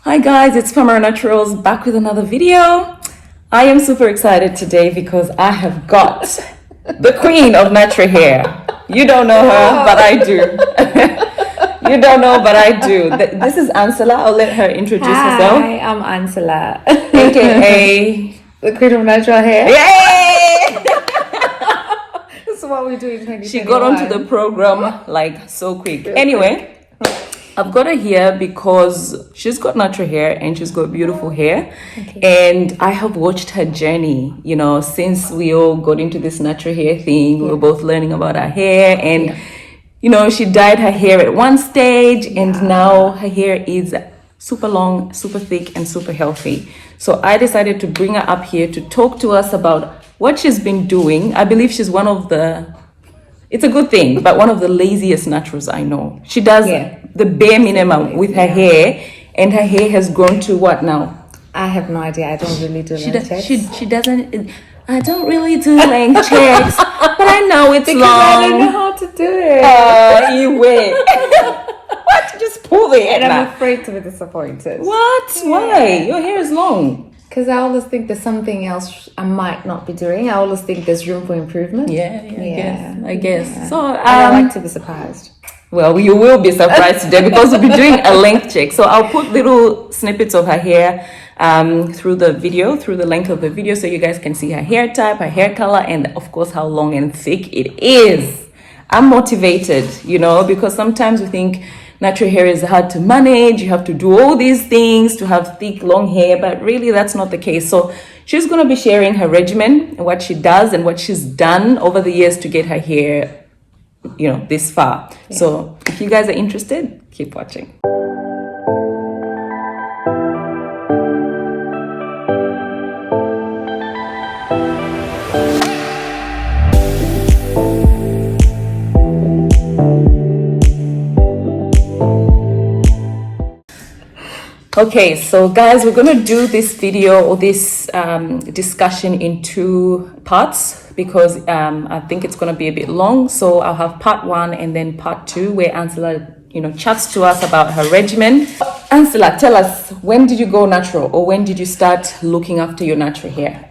Hi guys, it's Pamela Naturals back with another video. I am super excited today because I have got the queen of natural hair. You don't know her, but I do. You don't know, but I do. This is Ancila. I'll let her introduce herself. Hi, I'm Ancila. AKA the queen of natural hair. Yay! That's what we do in 2021. She got onto the program like so quick. Anyway, I've got her here because she's got natural hair and she's got beautiful hair. Okay. And I have watched her journey, you know, since we all got into this natural hair thing. We were both learning about our hair and, you know, she dyed her hair at one stage and now her hair is super long, super thick and super healthy. So I decided to bring her up here to talk to us about what she's been doing. I believe she's one of the... It's a good thing, but one of the laziest naturals I know. She does the bare minimum with her hair, and her hair has grown to what now? I have no idea. I don't really do length checks. She doesn't. I don't really do length checks, but I know it's because long. I don't know how to do it. You wait. What? Just pull the hair. And I'm afraid to be disappointed. What? Yeah. Why? Your hair is long. Because I always think there's something else I might not be doing. I always think there's room for improvement. I guess. Yeah. So I like to be surprised. Well, you will be surprised today because we'll be doing a length check. So I'll put little snippets of her hair through the length of the video, so you guys can see her hair type, her hair color, and of course how long and thick it is. I'm motivated, you know, because sometimes we think natural hair is hard to manage. You have to do all these things to have thick, long hair, but really that's not the case. So she's going to be sharing her regimen, what she does and what she's done over the years to get her hair, you know, this far. Yeah. So if you guys are interested, keep watching. Okay, so guys, we're going to do this video or this discussion in two parts because I think it's going to be a bit long. So I'll have part one and then part two where Ancila, you know, chats to us about her regimen. Ancila, tell us, when did you go natural or when did you start looking after your natural hair?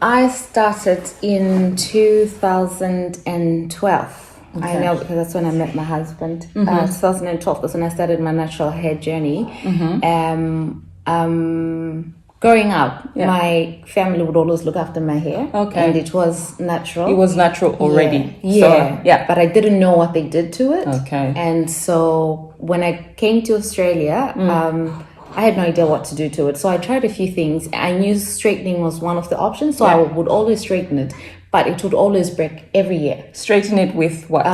I started in 2012. Okay. I know because that's when I met my husband. 2012 was when I started my natural hair journey. Growing up, my family would always look after my hair. Okay. And it was natural. It was natural already. Yeah. So, but I didn't know what they did to it. Okay. And so when I came to Australia, I had no idea what to do to it. So I tried a few things. I knew straightening was one of the options. So I would always straighten it. But it would always break every year. Straighten it with what?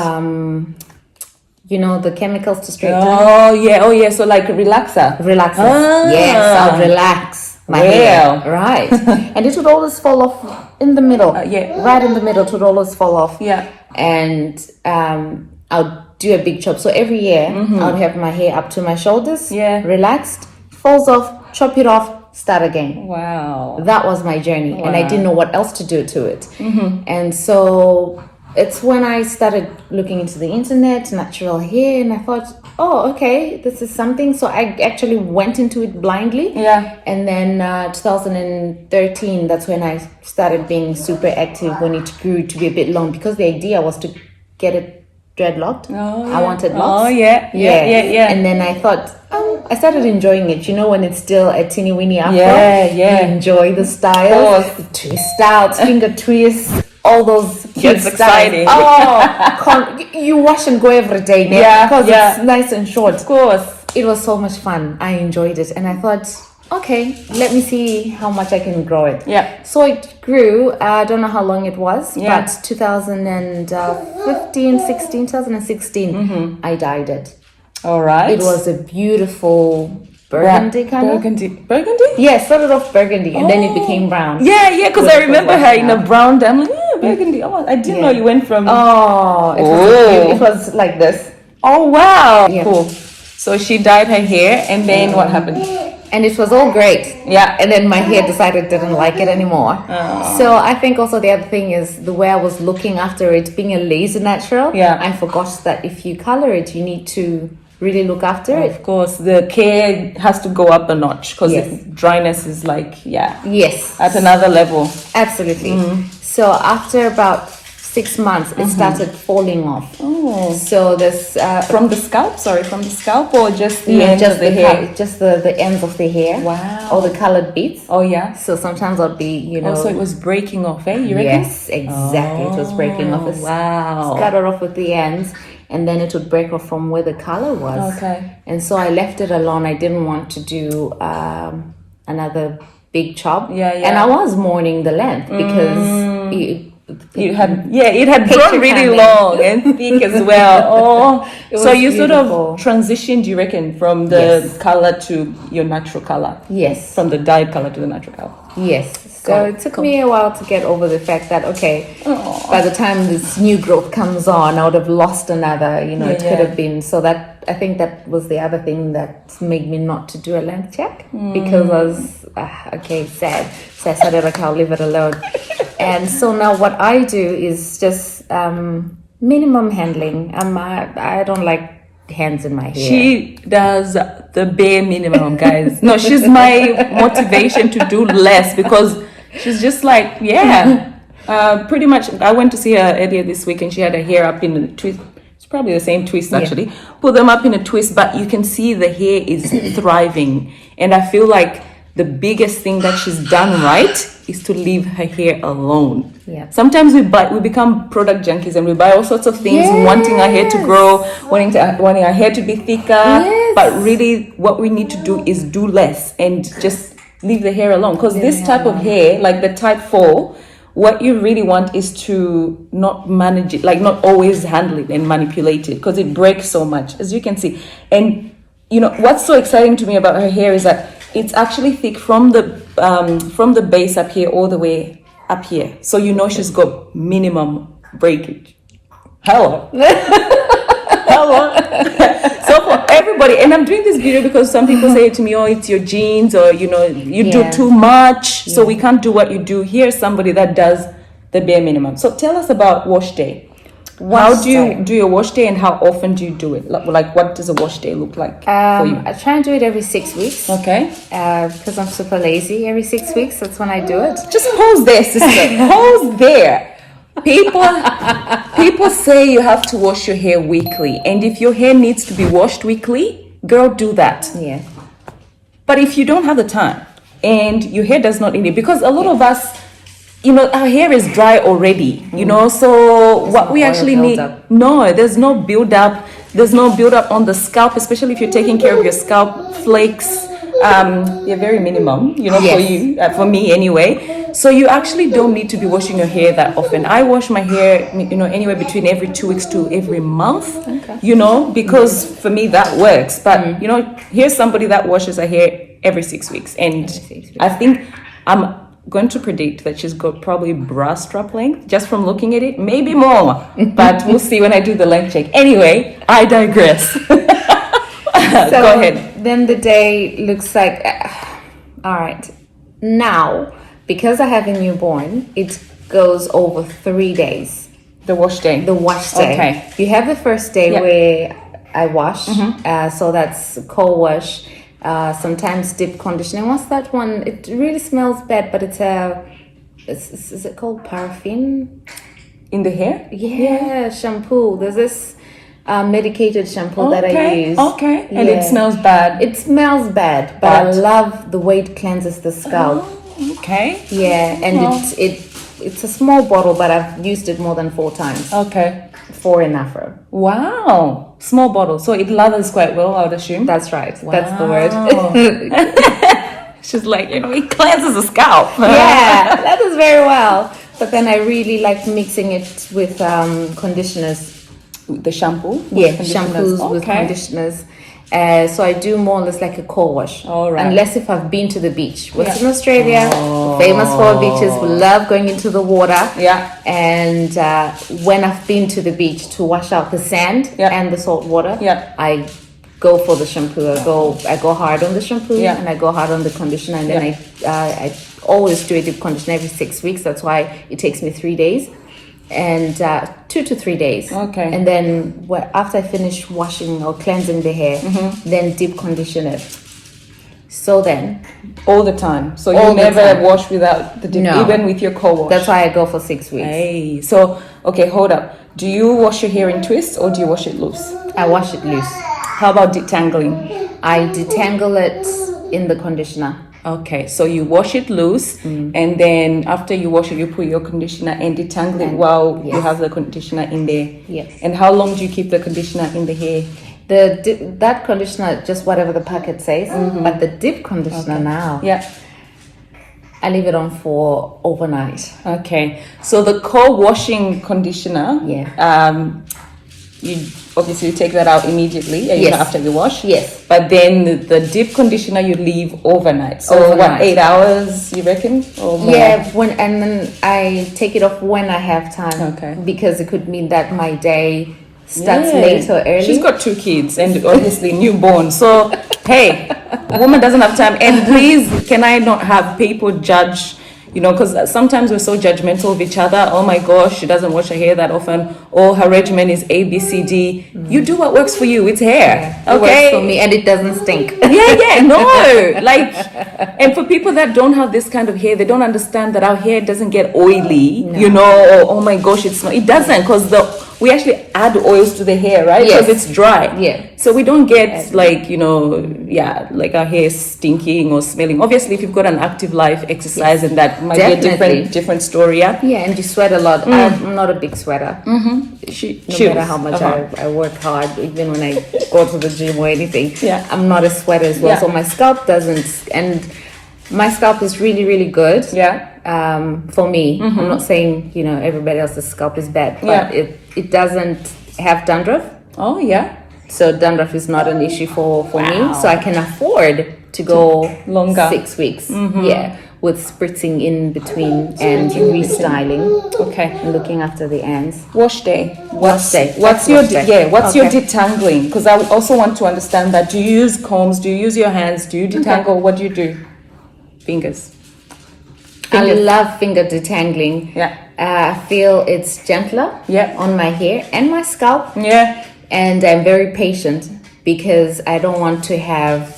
You know, the chemicals to straighten. Oh yeah. So like relaxer. Relaxers. Yes, I'll relax my hair. Right. And it would always fall off in the middle. Right in the middle, it would always fall off. Yeah. And I'll do a big chop. So every year, I would have my hair up to my shoulders. Yeah. Relaxed. Falls off. Chop it off. Start again. Wow. That was my journey. And I didn't know what else to do to it. And so it's when I started looking into the internet, natural hair, and I thought, oh, okay, this is something. So I actually went into it blindly. Yeah. And then 2013, that's when I started being super active when it grew to be a bit long, because the idea was to get it dreadlocked. Oh, yeah. I wanted locks. Oh, yeah. And then I thought, I started enjoying it. You know, when it's still a teeny weeny afro. You enjoy the styles, the twist outs, finger twists, all those cute styles. Exciting. Oh, you wash and go every day, because it's nice and short. Of course. It was so much fun. I enjoyed it, and I thought, okay, let me see how much I can grow it. Yeah. So it grew. I don't know how long it was, but 2016, I dyed it. All right. It was a beautiful burgundy kind of. Burgundy? Yeah, started off burgundy and then it became brown. Yeah, because I remember her in a brown dye. I'm like, burgundy. Oh, I didn't know you went from... it was like this. Oh, wow. Yeah. Cool. So she dyed her hair and then what happened? And it was all great. Yeah. And then my hair decided didn't like it anymore. Oh. So I think also the other thing is the way I was looking after it, being a laser natural. Yeah. I forgot that if you color it, you need to really look after it. Of course, the care has to go up a notch because Yes. dryness is like, Yes, at another level. absolutely. So after about 6 months, it started falling off. Oh. So this From the scalp? Sorry, from the scalp or just the no, ends just of the the hair? just the ends of the hair. Wow. Or the colored bits. Oh, yeah. So sometimes I'll be, you know. Oh, so it was breaking off, eh? You reckon? Yes, exactly. It was breaking off. It Wow. scattered off with the ends, and then it would break off from where the color was. Okay. And so I left it alone. I didn't want to do another big chop. Yeah. And I was mourning the length because It had grown really coming. long and thick as well. Oh, It so was you sort beautiful. of transitioned, you reckon, from the Yes. color to your natural color? Yes. From the dyed color to the natural color. Yes. So Got it. it took me a while to get over the fact that, okay, Aw. by the time this new growth comes on, I would have lost another, you know, it could Yeah. have been. So that, I think that was the other thing that made me not to do a length check because I was, sad. So I decided, okay, I'll leave it alone. And so now what I do is just minimum handling. I don't like hands in my hair. She does the bare minimum, guys. No, she's my motivation to do less because she's just like, pretty much. I went to see her earlier this week and she had her hair up in a twist. It's probably the same twist actually. Put them up in a twist, but you can see the hair is thriving. And I feel like the biggest thing that she's done right is to leave her hair alone. Yeah. Sometimes we become product junkies and we buy all sorts of things, wanting our hair to grow, wanting our hair to be thicker. Yes. But really, what we need to do is do less and just leave the hair alone. Because this type of hair, like the type 4, what you really want is to not manage it, like not always handle it and manipulate it, because it breaks so much, as you can see. And you know what's so exciting to me about her hair is that it's actually thick from the base up here all the way up here. So you know she's got minimum breakage. Hello. So for everybody, and I'm doing this video because some people say to me, oh, it's your genes, or you know, you do too much, so we can't do what you do. Here's somebody that does the bare minimum. So tell us about wash day. How do you do your wash day and how often do you do it? Like what does a wash day look like for you? I try and do it every 6 weeks. Okay. Because I'm super lazy. Every 6 weeks, that's when I do it. Just pause there, sister. Pause there. People say you have to wash your hair weekly, and if your hair needs to be washed weekly, girl, do that. Yeah. But if you don't have the time and your hair does not need it, because a lot of us, you know, our hair is dry already, you know, so what we actually need, there's no build up. There's no build up on the scalp, especially if you're taking care of your scalp flakes. They're very minimum, you know, for you, for me anyway. So you actually don't need to be washing your hair that often. I wash my hair, you know, anywhere between every 2 weeks to every month, you know, because for me that works. But, you know, here's somebody that washes her hair every 6 weeks. And I think I'm going to predict that she's got probably bra strap length just from looking at it, maybe more. But we'll see when I do the length check. Anyway, I digress. So go ahead. Then the day looks like, all right, now, because I have a newborn, it goes over 3 days. The wash day. The wash day. Okay. You have the first day where I wash, so that's cold wash, sometimes deep conditioning. What's that one? It really smells bad, but it's is it called paraffin? In the hair? Yeah, shampoo. There's this medicated shampoo that I use. Okay. And it smells bad. It smells bad, but I love the way it cleanses the scalp. Okay. Yeah, and it's a small bottle, but I've used it more than 4 times. Okay. 4 in Afro. Wow. Small bottle. So it lathers quite well, I would assume. That's right. That's the word. She's like, you know, it cleanses the scalp. Yeah, that is very well. But then I really like mixing it with conditioners. The shampoo? Yeah, shampoos with conditioners. So I do more or less like a cold wash. All right. Unless if I've been to the beach. Western Australia, famous for beaches. We love going into the water. Yeah. And when I've been to the beach to wash out the sand and the salt water, I go for the shampoo. I go hard on the shampoo and I go hard on the conditioner, and then I always do a deep conditioner every 6 weeks. That's why it takes me 3 days. and 2 to 3 days. Okay. And then after I finish washing or cleansing the hair, then deep condition it. So then, all the time. So All you the never time. wash without the dip, No. even with your co-wash. that's why I go for 6 weeks. Hey. So okay, hold up. Do you wash your hair in twists or do you wash it loose? I wash it loose. How about detangling? I detangle it in the conditioner. Okay, so you wash it loose, and then after you wash it, you put your conditioner and detangle it while you yes. have the conditioner in there. Yes. And how long do you keep the conditioner in the hair? That conditioner, just whatever the packet says, but the dip conditioner now, Yeah. I leave it on for overnight. Okay. So the co-washing conditioner, you obviously take that out immediately Yes. after you wash. Yes. But then the dip conditioner you leave overnight. So Overnight. what, 8 hours you reckon? Or more? Yeah, and then I take it off when I have time. Okay. Because it could mean that my day starts Yeah. late or early. She's got 2 kids and obviously newborn. So hey, woman doesn't have time. And please, can I not have people judge? You know, because sometimes we're so judgmental of each other. Oh my gosh, she doesn't wash her hair that often. Or her regimen is A, B, C, D. You do what works for you. It's hair. It Okay. works for me, and it doesn't stink. No. Like, and for people that don't have this kind of hair, they don't understand that our hair doesn't get oily. You know, or oh my gosh, it doesn't, because we actually add oils to the hair, right? Because Yes. it's dry. Yeah. So we don't get like, like our hair stinking or smelling. Obviously, if you've got an active life, exercise, and that might be Definitely. a different story. Yeah. Yeah, and you sweat a lot. I'm not a big sweater. No Matter how much I work hard, even when I go to the gym or anything, Yeah. I'm not a sweater as well. Yeah. So my scalp doesn't, and my scalp is really, really good. Yeah. For me, I'm not saying everybody else's scalp is bad, but Yeah. it doesn't have dandruff. Oh yeah. So dandruff is not an issue for Wow. me. So I can afford to go longer. 6 weeks. Yeah, with spritzing in between and restyling. Okay. And looking after the ends. Wash day. Wash day. What's That's your wash day. What's your Okay. detangling? Because I also want to understand that. Do you use combs? Do you use your hands? Do you detangle? What do you do? Fingers. I love finger detangling. Yeah. I feel it's gentler on my hair and my scalp. Yeah. And I'm very patient because I don't want to have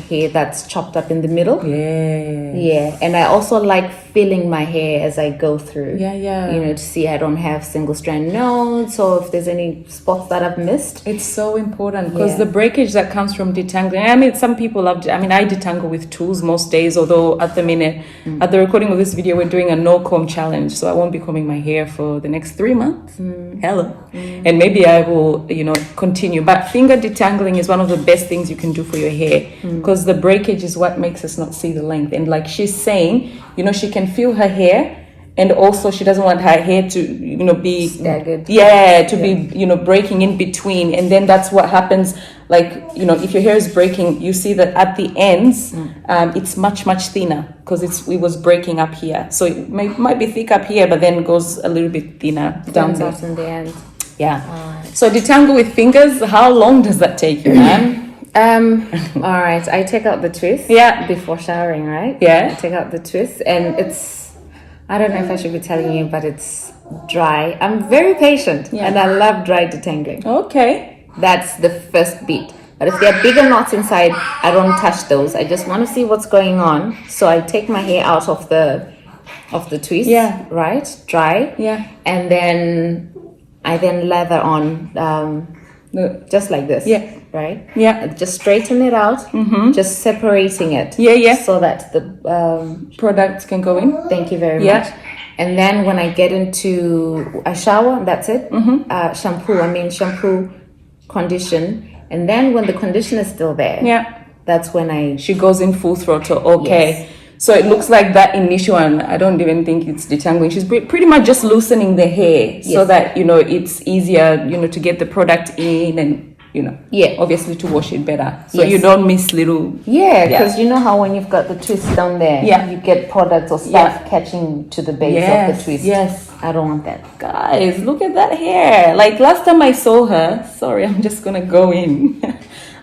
hair that's chopped up in the middle. Yeah. And I also like feeling my hair as I go through. To see I don't have single strand nodes, or if there's any spots that I've missed. It's so important because the breakage that comes from detangling. I mean, some people love. I detangle with tools most days. Although at the minute, at the recording of this video, we're doing a no comb challenge, so I won't be combing my hair for the next 3 months. Hello, and maybe I will, continue. But finger detangling is one of the best things you can do for your hair because the breakage is what makes us not see the length. And like she's saying, she can feel her hair. And also, she doesn't want her hair to, be staggered. Be, breaking in between. And then that's what happens. Like, if your hair is breaking, you see that at the ends, it's much, much thinner because it was breaking up here. So it might be thick up here, but then goes a little bit thinner down there. Out in the end. Yeah. So detangle with fingers. How long does that take you, man? All right. I take out the twist. Yeah. Before showering, right? Yeah. I take out the twist, and I don't know if I should be telling you, but it's dry. I'm very patient, and I love dry detangling. Okay. That's the first beat. But if there are bigger knots inside, I don't touch those. I just want to see what's going on. So I take my hair out of the twist. Yeah. Right. Dry. Yeah. And then I lather on just like this. Yeah. Right. Yeah. Just straighten it out. Just separating it. Yeah. So that the products can go in. Thank you very much. And then when I get into a shower, that's it. Shampoo, condition. And then when the conditioner is still there, that's when she goes in full throttle. Okay. Yes. So it looks like that initial one, I don't even think it's detangling. She's pretty much just loosening the hair so that, it's easier, to get the product in and, obviously to wash it better. So you don't miss little... Yeah, because you know how when you've got the twist down there, you get products or stuff catching to the base of the twist. Yes. I don't want that. Guys, look at that hair. Like last time I saw her, sorry, I'm just going to go in.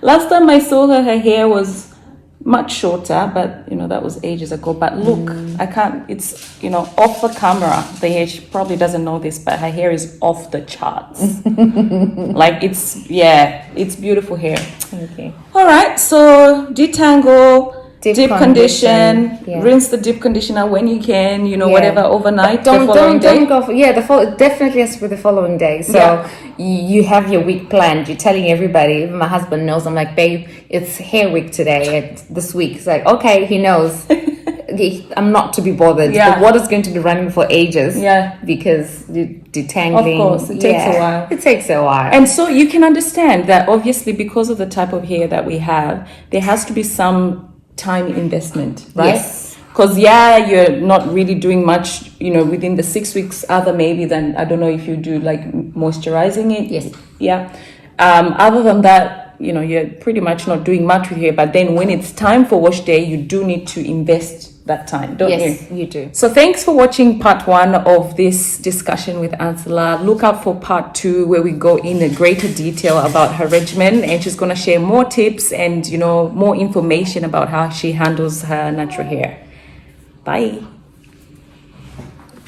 Last time I saw her hair was much shorter, but that was ages ago. But look, I can't, it's off the camera, the hair, she probably doesn't know this, but her hair is off the charts. Like it's beautiful hair. Okay. All right, so detangle, deep condition, yeah. rinse the deep conditioner when you can, whatever, overnight. Don't day. go for, definitely has to be the following day. So you have your week planned. You're telling everybody. Even my husband knows. I'm like, babe, it's hair week today and this week. It's like, okay, he knows. I'm not to be bothered. Yeah. The water's going to be running for ages. Yeah. Because the detangling. Of course, it takes a while. It takes a while. And so you can understand that obviously because of the type of hair that we have, there has to be some time investment, right? Yes. Because you're not really doing much, within the 6 weeks other maybe than, I don't know if you do like moisturizing it. Yes. Yeah. Other than that, you're pretty much not doing much with hair. But then when it's time for wash day, you do need to invest that time, don't you? Yes, you do. So thanks for watching part 1 of this discussion with Ancila. Look out for part 2 where we go in a greater detail about her regimen, and she's going to share more tips and more information about how she handles her natural hair. Bye.